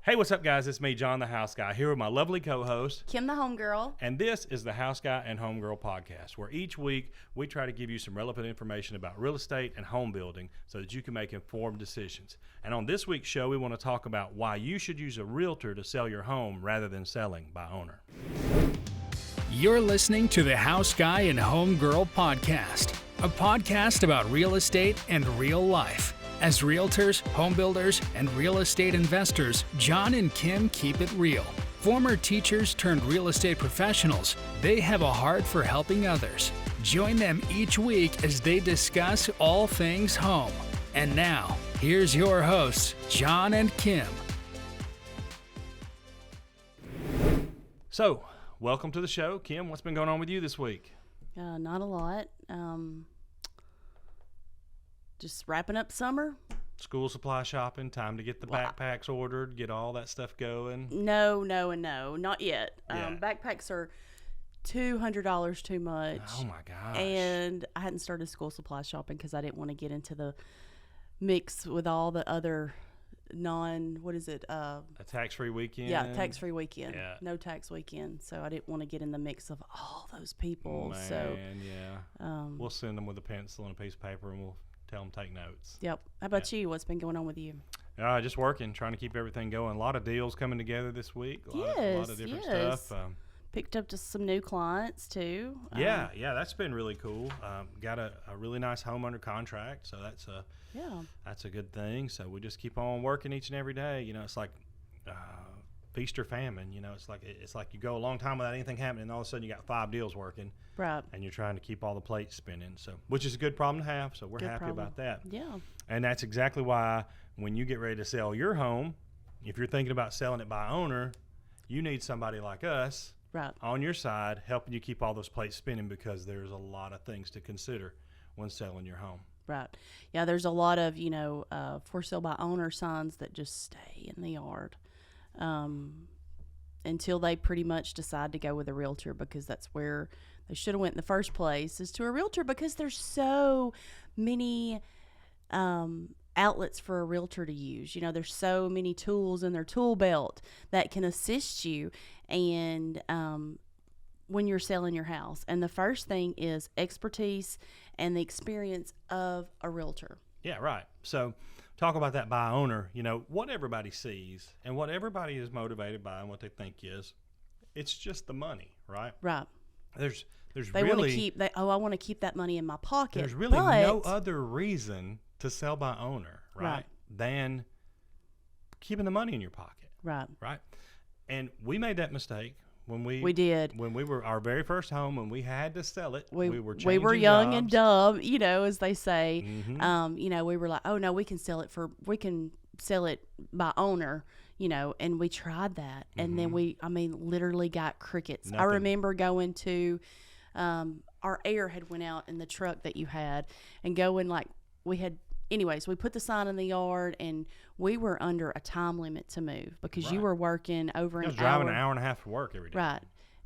Hey, what's up, guys? It's me, John the House Guy, here with my lovely co-host, Kim the Homegirl. and this is the House Guy and Homegirl podcast, where each week we try to give you some relevant information about real estate and home building so that you can make informed decisions. And on this week's show, we want to talk about why you should use a realtor to sell your home rather than selling by owner. You're listening to the House Guy and Homegirl podcast, a podcast about real estate and real life. As realtors, home builders, and real estate investors, John and Kim keep it real. Former teachers turned real estate professionals, they have a heart for helping others. Join them each week as they discuss all things home. And now, here's your hosts, John and Kim. So, welcome to the show. Kim, what's been going on with you this week? Not a lot. Just wrapping up summer. School supply shopping, time to get the backpacks ordered, get all that stuff going. No, not yet. Yeah. Backpacks are $200 too much. Oh my gosh. And I hadn't started school supply shopping because I didn't want to get into the mix with all the other a tax-free weekend. Yeah, tax-free weekend. Yeah. No tax weekend. So I didn't want to get in the mix of all those people. Man, so yeah. We'll send them with a pencil and a piece of paper and we'll tell them to take notes. Yep. How about you? What's been going on with you? Just working, trying to keep everything going. A lot of deals coming together this week. A lot of different stuff. Picked up just some new clients too. Yeah, that's been really cool. Got a really nice home under contract, so that's a good thing. So we just keep on working each and every day. You know, it's like feast or famine. You know, it's like you go a long time without anything happening, and all of a sudden you got 5 deals working. Right. And you're trying to keep all the plates spinning. So, which is a good problem to have. So we're happy about that. Yeah. And that's exactly why when you get ready to sell your home, if you're thinking about selling it by owner, you need somebody like us. Right. On your side, helping you keep all those plates spinning, because there's a lot of things to consider when selling your home. Right. Yeah, there's a lot of, for sale by owner signs that just stay in the yard until they pretty much decide to go with a realtor, because that's where they should have went in the first place, is to a realtor, because there's so many outlets for a realtor to use. You know, there's so many tools in their tool belt that can assist you and when you're selling your house. And the first thing is expertise and the experience of a realtor. Yeah, right. So talk about that by owner. You know, what everybody sees and what everybody is motivated by and what they think is, it's just the money, right? Right. There's they really want to keep I want to keep that money in my pocket. There's really no other reason to sell by owner, right, than keeping the money in your pocket. Right. Right. And we made that mistake when we were our very first home, when we had to sell it. We were young jobs. and dumb, as they say. Mm-hmm. We were like, oh no, we can sell it by owner, and we tried that. And then literally got crickets. Nothing. I remember going to, our air had went out in the truck that you had, and we put the sign in the yard, and we were under a time limit to move because you were working over an hour. I was driving an hour and a half to work every day. Right.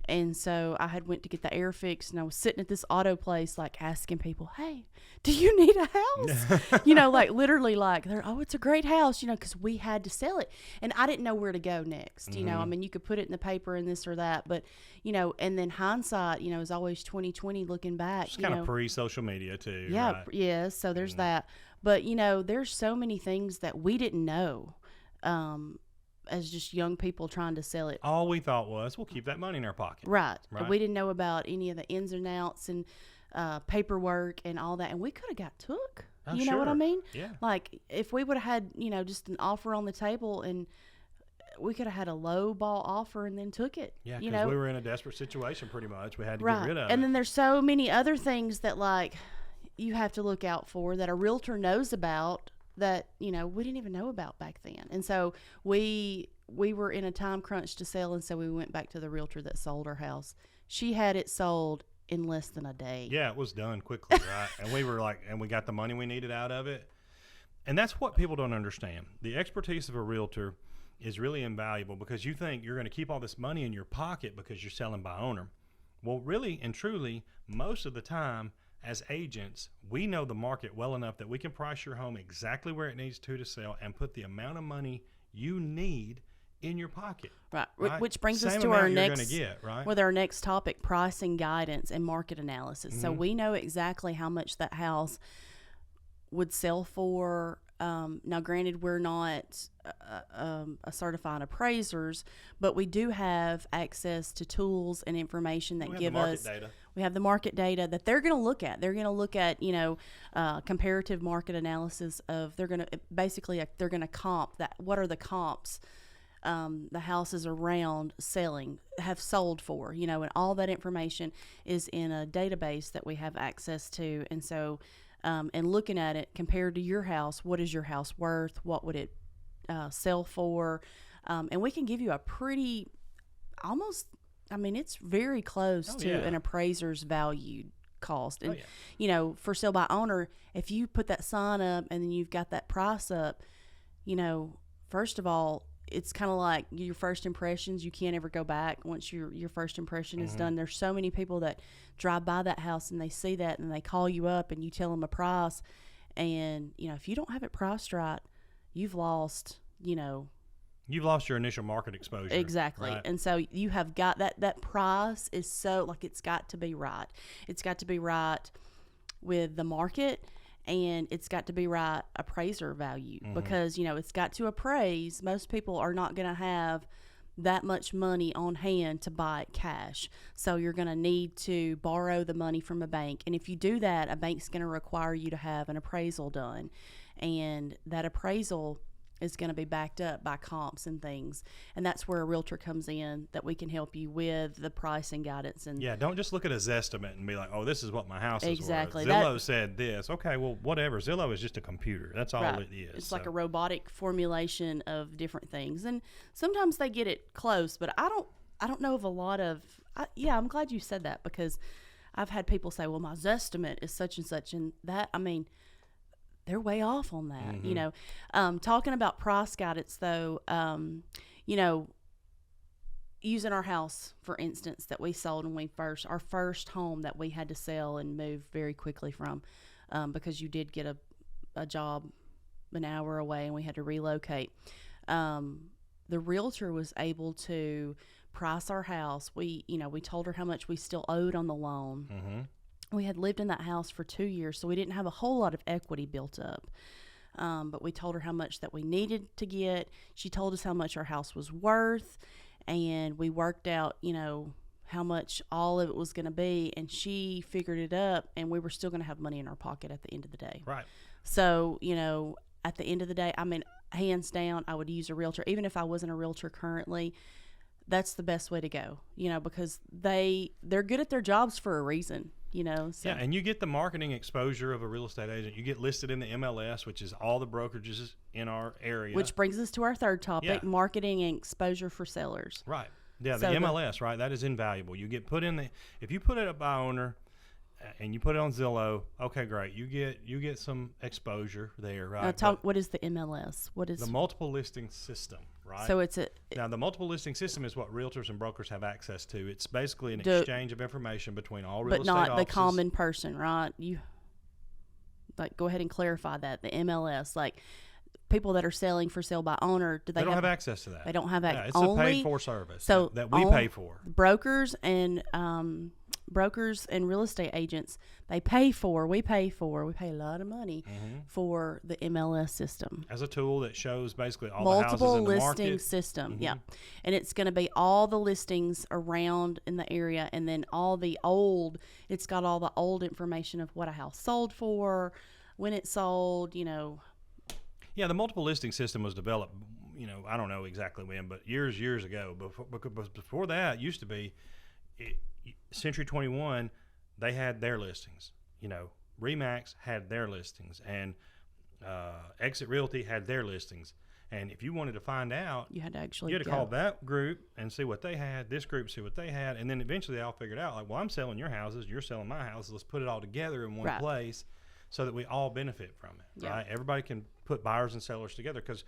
And so I had went to get the air fixed, and I was sitting at this auto place, like asking people, hey, do you need a house? Literally it's a great house, because we had to sell it. And I didn't know where to go next. Mm-hmm. You could put it in the paper and this or that, but, and then hindsight, is always 20/20 looking back. It's kind of pre-social media too. Yeah. Right? Yeah. So there's that. But, there's so many things that we didn't know, as just young people trying to sell it. All we thought was, we'll keep that money in our pocket. Right. We didn't know about any of the ins and outs and paperwork and all that. And we could have got took. You know what I mean? Yeah. Like, if we would have had, just an offer on the table, and we could have had a low ball offer and then took it. Yeah, because we were in a desperate situation pretty much. We had to get rid of it. And then there's so many other things that, you have to look out for that a realtor knows about that, we didn't even know about back then. And so we were in a time crunch to sell, and so we went back to the realtor that sold our house. She had it sold in less than a day. Yeah, it was done quickly, right? And we were and we got the money we needed out of it. And that's what people don't understand. The expertise of a realtor is really invaluable, because you think you're going to keep all this money in your pocket because you're selling by owner. Well, really and truly, most of the time, as agents, we know the market well enough that we can price your home exactly where it needs to sell and put the amount of money you need in your pocket. Right. Right? Which brings us Same to amount our you're next, gonna get, right? with our next topic, pricing guidance and market analysis. So we know exactly how much that house would sell for. Now, granted, we're not a certified appraisers, but we do have access to tools and information that We have give the market us. data. We have the market data that they're going to look at. They're going to look at, comparative market analysis of. They're going to basically they're going to comp that. What are the comps? The houses around selling have sold for, and all that information is in a database that we have access to. And so, and looking at it compared to your house, what is your house worth? What would it sell for? And we can give you a pretty, almost, it's very close to an appraiser's valued cost. And, for sale by owner, if you put that sign up and then you've got that price up, first of all, it's kind of like your first impressions. You can't ever go back once your first impression is done. There's so many people that drive by that house and they see that and they call you up and you tell them a price. And, if you don't have it priced right, you've lost, You've lost your initial market exposure. Exactly. Right? And so you have got that price is so, it's got to be right. It's got to be right with the market. And it's got to be right appraiser value because, it's got to appraise. Most people are not going to have that much money on hand to buy it cash. So you're going to need to borrow the money from a bank. And if you do that, a bank's going to require you to have an appraisal done. And that appraisal is going to be backed up by comps and things. And that's where a realtor comes in, that we can help you with the pricing guidance. And don't just look at a Zestimate and be like, oh, this is what my house exactly. is worth. Zillow said this. Okay, well, whatever. Zillow is just a computer. That's all it is. It's like a robotic formulation of different things. And sometimes they get it close, but I don't know of a lot of, I'm glad you said that, because I've had people say, well, my Zestimate is such and such. And that, they're way off on that, talking about price guidance though, using our house, for instance, that we sold when our first home that we had to sell and move very quickly from, because you did get a job an hour away and we had to relocate. The realtor was able to price our house. We told her how much we still owed on the loan. We had lived in that house for 2 years, so we didn't have a whole lot of equity built up. But we told her how much that we needed to get. She told us how much our house was worth, and we worked out, how much all of it was going to be, and she figured it up, and we were still going to have money in our pocket at the end of the day. Right. So, at the end of the day, hands down, I would use a realtor. Even if I wasn't a realtor currently, that's the best way to go, because they're good at their jobs for a reason. So. Yeah, and you get the marketing exposure of a real estate agent. You get listed in the MLS, which is all the brokerages in our area. Which brings us to our third topic, marketing and exposure for sellers. Right. Yeah, So the MLS, right? That is invaluable. You get put in if you put it up by owner and you put it on Zillow, okay, great. You get some exposure there, right? What is the MLS? What is the multiple listing system, right? So now the multiple listing system is what realtors and brokers have access to. It's basically an exchange of information between all real estate offices. But not the common person, right? You go ahead and clarify that. The MLS, people that are selling for sale by owner, they don't have access to that. They don't have access. It's a paid for service that we pay for. Brokers and real estate agents, we pay a lot of money for the MLS system. As a tool that shows basically all multiple the houses in the listing market. system, and it's going to be all the listings around in the area, and then it's got all the old information of what a house sold for, when it sold, Yeah, the multiple listing system was developed, I don't know exactly when, but years ago. Before that, used to be Century 21, they had their listings. Remax had their listings, and Exit Realty had their listings. And if you wanted to find out, you had to call that group and see what they had, this group see what they had, and then eventually they all figured out, I'm selling your houses, you're selling my houses, let's put it all together in one place so that we all benefit from it, right? Everybody can put buyers and sellers together, because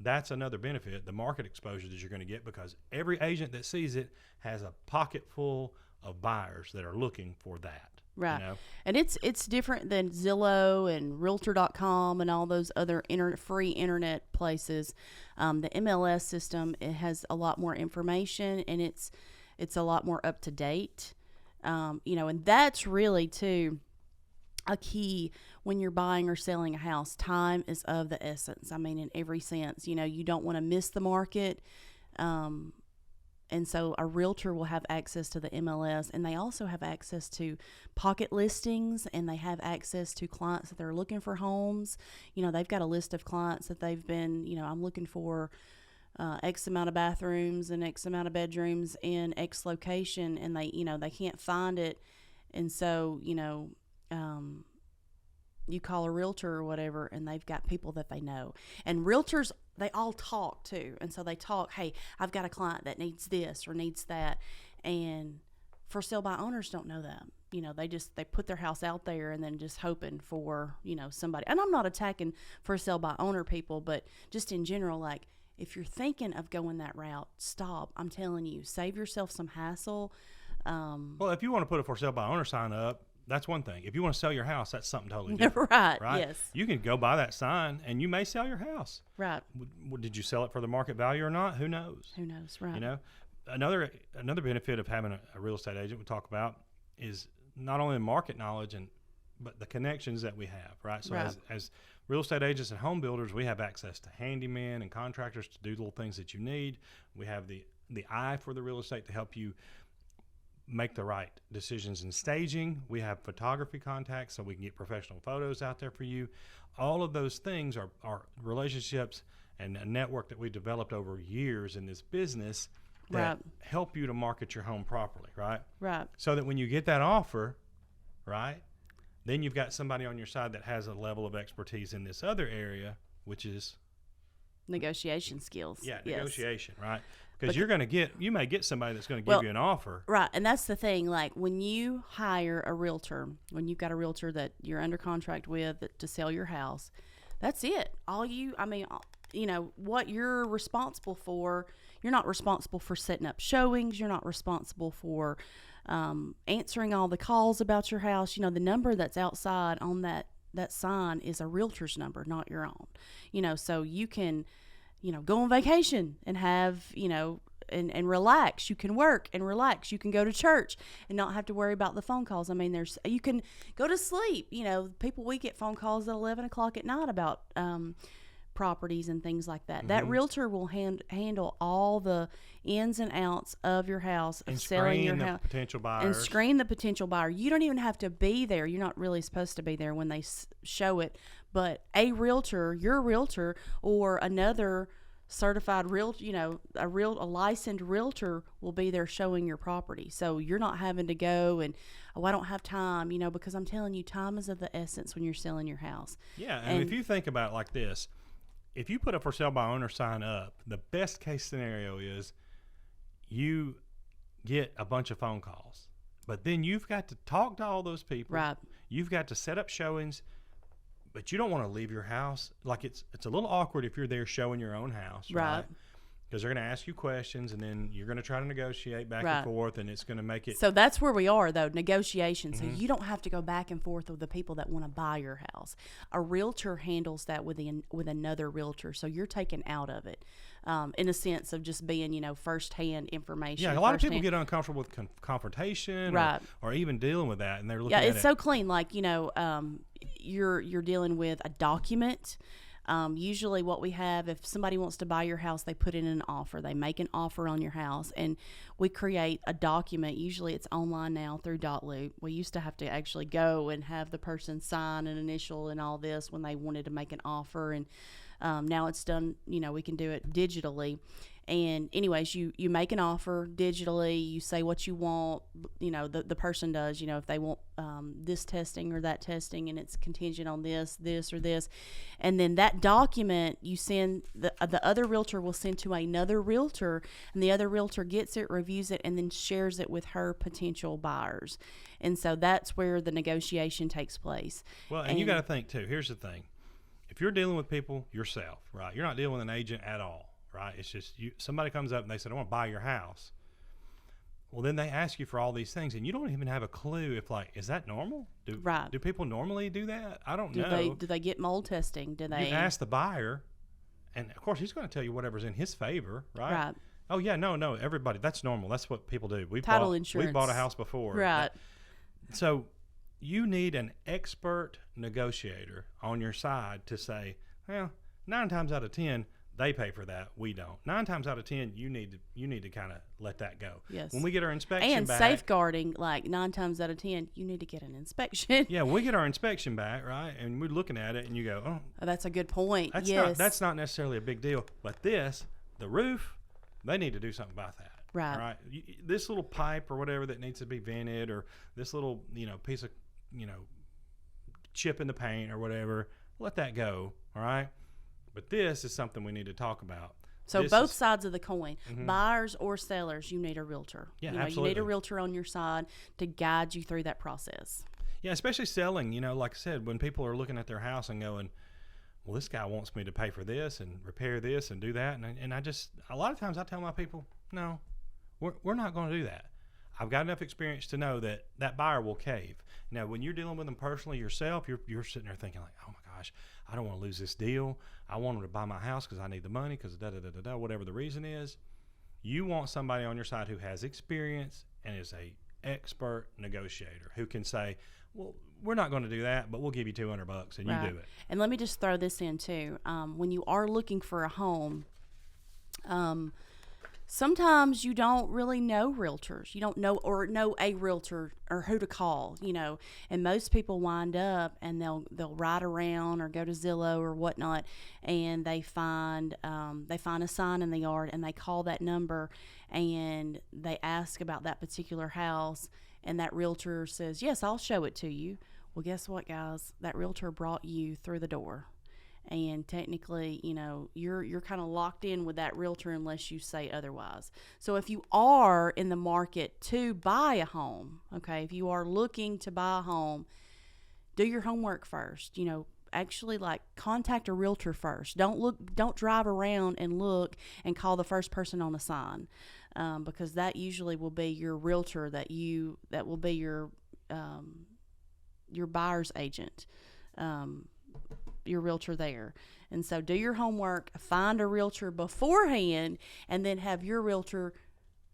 that's another benefit, the market exposure that you're going to get, because every agent that sees it has a pocket full of buyers that are looking for that. Right. You know? And it's different than Zillow and realtor.com and all those other free internet places. The MLS system, it has a lot more information, and it's a lot more up to date. And that's really too a key when you're buying or selling a house. Time is of the essence. I mean, in every sense, you don't want to miss the market. And so a realtor will have access to the MLS, and they also have access to pocket listings, and they have access to clients that they're looking for homes. They've got a list of clients that they've been, I'm looking for X amount of bathrooms and X amount of bedrooms in X location, and they can't find it. And so, you call a realtor or whatever, and they've got people that they know. And realtors, they all talk too. And so they talk, hey, I've got a client that needs this or needs that. And for sale by owners don't know that. They put their house out there and then just hoping for, somebody. And I'm not attacking for sale by owner people, but just in general, like, if you're thinking of going that route, stop. I'm telling you, save yourself some hassle. Well, if you want to put a for sale by owner sign up, that's one thing. If you want to sell your house, that's something totally different. Right. Yes. You can go buy that sign, and you may sell your house. Right. Did you sell it for the market value or not? Who knows? Who knows? Right. Another benefit of having a real estate agent we talk about is not only the market knowledge but the connections that we have. Right. So as real estate agents and home builders, we have access to handymen and contractors to do little things that you need. We have the eye for the real estate to help you make the right decisions in staging. We have photography contacts so we can get professional photos out there for you. All of those things are relationships and a network that we developed over years in this business that help you to market your home properly, right? Right. So that when you get that offer, right, then you've got somebody on your side that has a level of expertise in this other area, which is negotiation skills. Yeah, negotiation, right? Because you may get somebody that's going to give you an offer. Right, and that's the thing. Like, when you hire a realtor, when you've got a realtor that you're under contract with to sell your house, that's it. What you're responsible for, you're not responsible for setting up showings. You're not responsible for answering all the calls about your house. The number that's outside on that sign is a realtor's number, not your own. So you can go on vacation and have, and relax. You can work and relax. You can go to church and not have to worry about the phone calls. You can go to sleep. We get phone calls at 11 o'clock at night about properties and things like that. Mm-hmm. That realtor will handle all the ins and outs of your house, of selling your house, potential buyers, and screen the potential buyer. You don't even have to be there. You're not really supposed to be there when they show it. But a realtor, your realtor, or another certified realtor, a licensed realtor will be there showing your property. So you're not having to go and, I don't have time, because I'm telling you, time is of the essence when you're selling your house. Yeah, and if you think about it like this, if you put a for sale by owner sign up, the best case scenario is you get a bunch of phone calls, but then you've got to talk to all those people. Right. You've got to set up showings, but you don't want to leave your house. Like, it's a little awkward if you're there showing your own house, right? Because they're going to ask you questions, and then you're going to try to negotiate back and forth, and it's going to make it. So that's where we are, though, negotiation. Mm-hmm. So you don't have to go back and forth with the people that want to buy your house. A realtor handles that with another realtor, so you're taken out of it, in a sense of just being, firsthand information. Yeah, a lot of people get uncomfortable with confrontation, or even dealing with that, and they're looking at it. Yeah, it's so clean. Like, you're dealing with a document. Usually what we have, if somebody wants to buy your house, they put in an offer. They make an offer on your house, and we create a document. Usually it's online now through .loop. We used to have to actually go and have the person sign an initial and all this when they wanted to make an offer, and now it's done, we can do it digitally. And anyways, you make an offer digitally, you say what you want, the person does, if they want this testing or that testing, and it's contingent on this or this. And then that document you send, the other realtor will send to another realtor, and the other realtor gets it, reviews it, and then shares it with her potential buyers. And so that's where the negotiation takes place. Well, and you got to think too, here's the thing. If you're dealing with people yourself, right, you're not dealing with an agent at all. Right, it's just somebody comes up and they said, "I want to buy your house." Well, then they ask you for all these things, and you don't even have a clue if, like, is that normal? Do people normally do that? I don't know. Do they get mold testing? Do they? You ask the buyer, and of course he's going to tell you whatever's in his favor, right? Right. Oh yeah, no, everybody. That's normal. That's what people do. Title insurance. We bought a house before, Right. So you need an expert negotiator on your side to say, well, 9 times out of 10. They pay for that. We don't. 9 times out of 10, you need to kind of let that go. Yes. When we get our inspection and back, safeguarding, like 9 times out of 10, you need to get an inspection. Yeah, we get our inspection back, right? And we're looking at it, and you go, Oh, that's a good point. That's not necessarily a big deal. But the roof, they need to do something about that. Right. Right. This little pipe or whatever that needs to be vented, or this little piece of chip in the paint or whatever, let that go. All right. But this is something we need to talk about. So both sides of the coin, buyers or sellers, you need a realtor. Yeah, You absolutely. need a realtor on your side to guide you through that process. Yeah, especially selling. Like I said, when people are looking at their house and going, well, this guy wants me to pay for this and repair this and do that. And I just, a lot of times I tell my people, no, we're not going to do that. I've got enough experience to know that buyer will cave. Now, when you're dealing with them personally yourself, you're sitting there thinking like, oh my gosh, I don't want to lose this deal. I want them to buy my house because I need the money because da-da-da-da-da, whatever the reason is. You want somebody on your side who has experience and is a expert negotiator who can say, well, we're not going to do that, but we'll give you $200 and Right. you do it. And let me just throw this in too. When you are looking for a home, sometimes you don't really know realtors. You don't know a realtor or who to call, and most people wind up and they'll ride around or go to Zillow or whatnot, and they find a sign in the yard and they call that number and they ask about that particular house, and that realtor says, yes, I'll show it to you. Well, guess what, guys? That realtor brought you through the door. And technically, you're kind of locked in with that realtor unless you say otherwise. So if you are in the market to buy a home, okay, if you are looking to buy a home, do your homework first. Actually, like, contact a realtor first. Don't drive around and look and call the first person on the sign, because that usually will be your realtor. That will be your buyer's agent. Your realtor there. And so do your homework, find a realtor beforehand, and then have your realtor,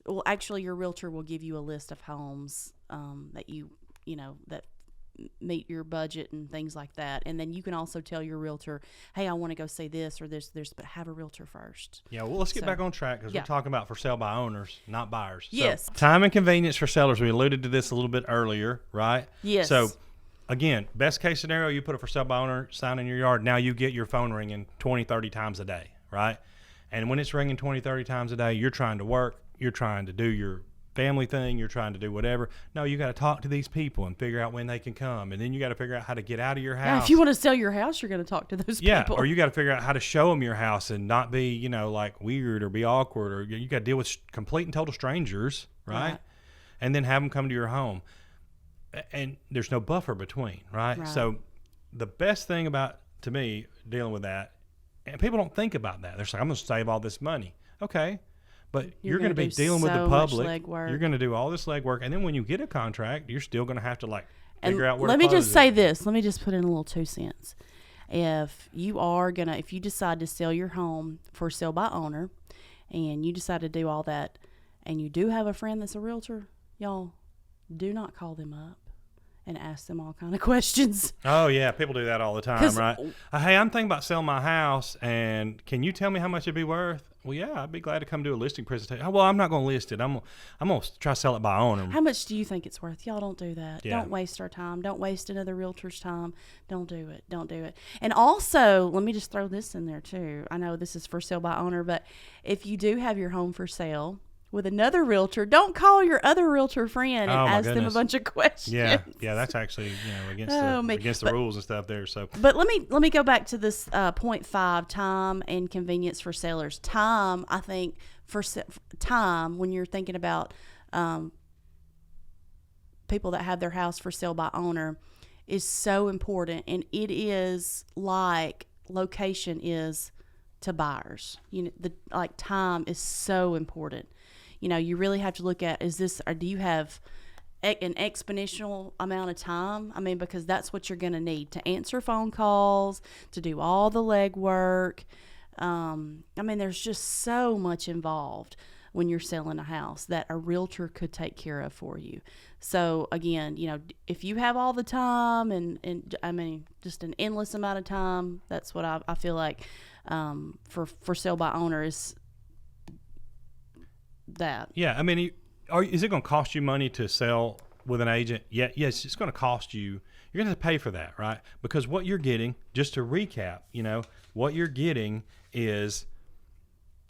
your realtor will give you a list of homes that that meet your budget and things like that. And then you can also tell your realtor, hey, I want to go see this or this, but have a realtor first. Yeah, well, let's get back on track because we're talking about for sale by owners, not buyers. Yes. So, time and convenience for sellers. We alluded to this a little bit earlier, right? Yes. So, again, best case scenario, you put a for sale by owner sign in your yard. Now you get your phone ringing 20, 30 times a day, right? And when it's ringing 20, 30 times a day, you're trying to work, you're trying to do your family thing, you're trying to do whatever. No, you got to talk to these people and figure out when they can come. And then you got to figure out how to get out of your house. Yeah, if you want to sell your house, you're going to talk to those people. Yeah, or you got to figure out how to show them your house and not be, like weird or be awkward, or you got to deal with complete and total strangers, right? And then have them come to your home. And there's no buffer between, right? So the best thing about, to me, dealing with that, and people don't think about that. They're like, I'm going to save all this money. Okay. But you're going to be dealing with the public. You're going to do all this legwork. And then when you get a contract, you're still going to have to figure out where to close it. Let me just say this. Let me just put in a little 2 cents. If you decide to sell your home for sale by owner, and you decide to do all that, and you do have a friend that's a realtor, y'all, do not call them up and ask them all kind of questions. Oh, yeah. People do that all the time, right? Hey, I'm thinking about selling my house, and can you tell me how much it'd be worth? Well, yeah, I'd be glad to come do a listing presentation. Oh, well, I'm not going to list it. I'm going to try to sell it by owner. How much do you think it's worth? Y'all don't do that. Yeah. Don't waste our time. Don't waste another realtor's time. Don't do it. Don't do it. And also, let me just throw this in there too. I know this is for sale by owner, but if you do have your home for sale with another realtor, don't call your other realtor friend and ask them a bunch of questions. Yeah, that's actually against the rules and stuff there. So, but let me go back to this 0.5 time and convenience for sellers. Time, I think, time when you're thinking about people that have their house for sale by owner is so important, and it is like location is to buyers. Time is so important. you really have to look at, is this, or do you have an exponential amount of time? I mean, because that's what you're going to need to answer phone calls, to do all the legwork. I mean, there's just so much involved when you're selling a house that a realtor could take care of for you. So again, if you have all the time and I mean, just an endless amount of time, that's what I feel like for sale by owner is that. Yeah, I mean, is it going to cost you money to sell with an agent? Yeah, yes, it's going to cost you. You're going to have to pay for that, right? Because what you're getting, just to recap, what you're getting is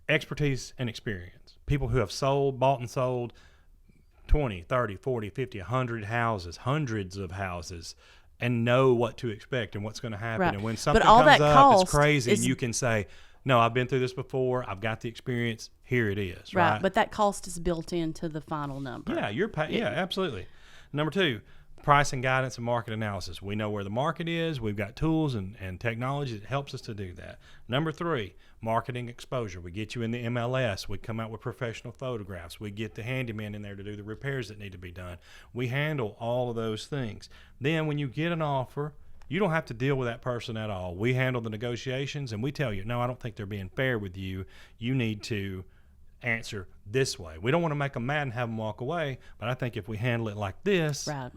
expertise and experience. People who have bought and sold 20, 30, 40, 50, 100 houses, hundreds of houses, and know what to expect and what's going to happen. Right. And when something all comes that up, it's crazy, and you can say, no, I've been through this before. I've got the experience. Here it is. Right. But that cost is built into the final number. Yeah, yeah, absolutely. Number 2, price and guidance and market analysis. We know where the market is. We've got tools and technology that helps us to do that. Number 3, marketing exposure. We get you in the MLS. We come out with professional photographs. We get the handyman in there to do the repairs that need to be done. We handle all of those things. Then when you get an offer, you don't have to deal with that person at all. We handle the negotiations, and we tell you, no, I don't think they're being fair with you. You need to answer this way. We don't want to make them mad and have them walk away, but I think if we handle it like this, right.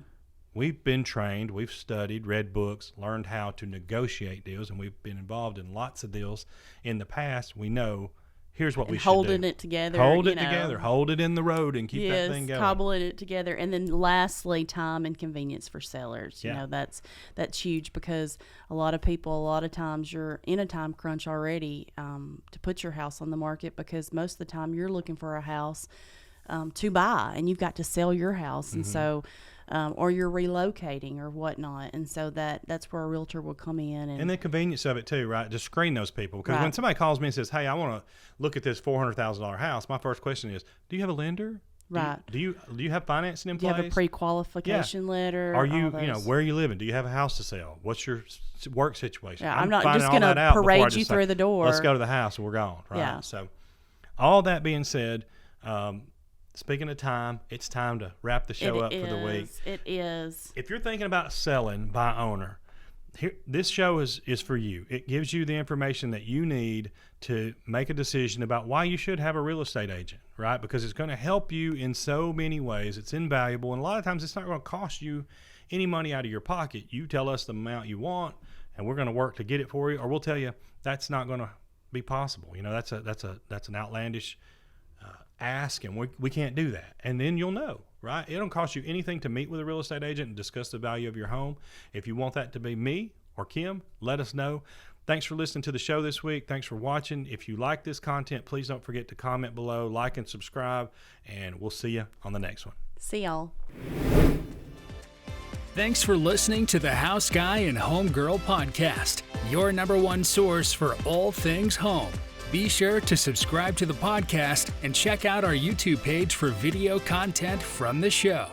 We've been trained, we've studied, read books, learned how to negotiate deals, and we've been involved in lots of deals in the past. We know here's what we should do. Holding it together. Hold it together. Hold it in the road and keep that thing going. Cobbling it together. And then lastly, time and convenience for sellers. Yeah. That's huge, because a lot of people, a lot of times you're in a time crunch already to put your house on the market, because most of the time you're looking for a house to buy, and you've got to sell your house. And so or you're relocating or whatnot, and so that's where a realtor will come in. And the convenience of it too, right? Just screen those people, because when somebody calls me and says, hey, I want to look at this $400,000 house, my first question is, do you have a lender? Right. Do you have financing in place? Do you have a pre-qualification letter? Are you, where are you living? Do you have a house to sell? What's your work situation? Yeah, I'm not just going to parade you through the door. Let's go to the house and we're gone, right? Yeah. So all that being said, speaking of time, it's time to wrap the show up for the week. It is. If you're thinking about selling by owner, this show is for you. It gives you the information that you need to make a decision about why you should have a real estate agent, right? Because it's going to help you in so many ways. It's invaluable, and a lot of times it's not going to cost you any money out of your pocket. You tell us the amount you want, and we're going to work to get it for you, or we'll tell you that's not going to be possible. That's an outlandish ask, and we can't do that. And then you'll know, right? It don't cost you anything to meet with a real estate agent and discuss the value of your home. If you want that to be me or Kim, let us know. Thanks for listening to the show this week. Thanks for watching. If you like this content, please don't forget to comment below, like and subscribe, and we'll see you on the next one. See y'all. Thanks for listening to the House Guy and Home Girl podcast, your #1 source for all things home. Be sure to subscribe to the podcast and check out our YouTube page for video content from the show.